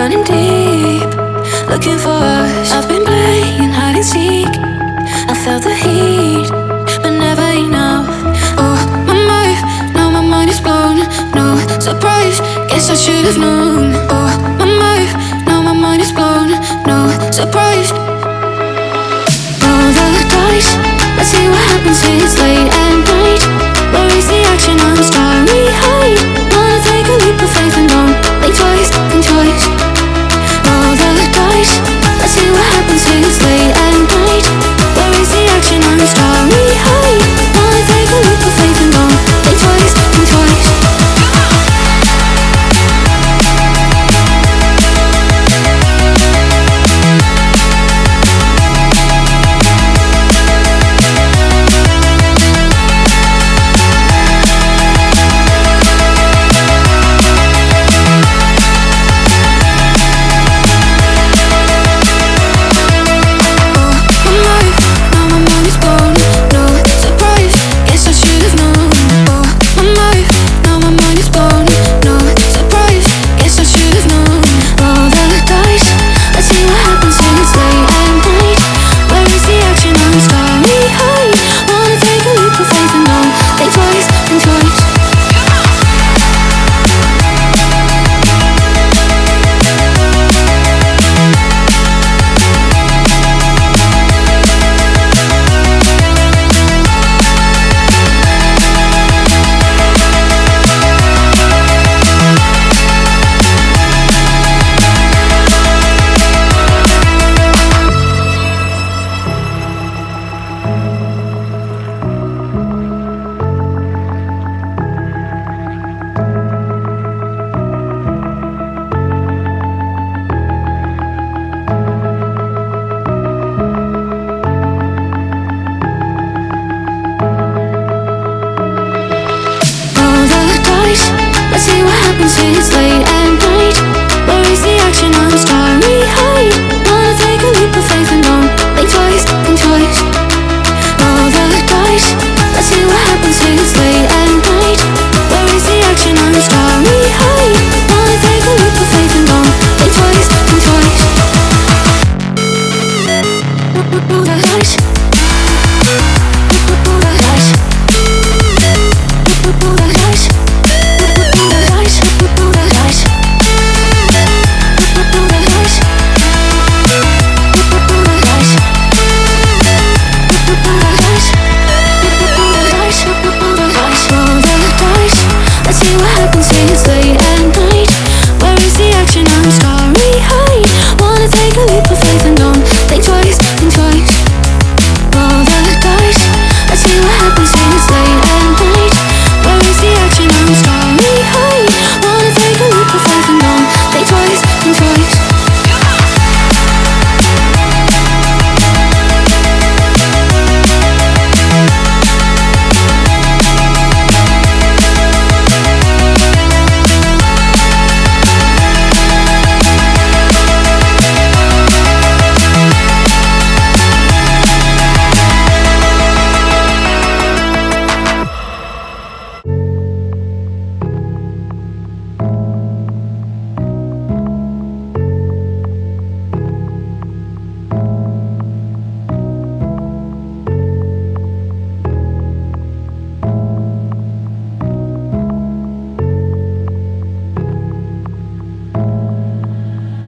running deep, looking for us. I've been playing hide and seek. I felt the heat, but never enough. Oh, my mind, now my mind is blown. No surprise, guess I should have known. Oh, my mind, now my mind is blown. No surprise. Roll the dice, let's see what happens here. It's late at night. Where is the action? I'm starry-eyed. Wanna take a leap of faith and don't think twice, think twice. Roll the dice, let's see what happens here. It's late at night. Where is the action? I'm starry-eyed. Wanna take a leap of faith and don't think twice, think twice. Let's see what happens here. It's late and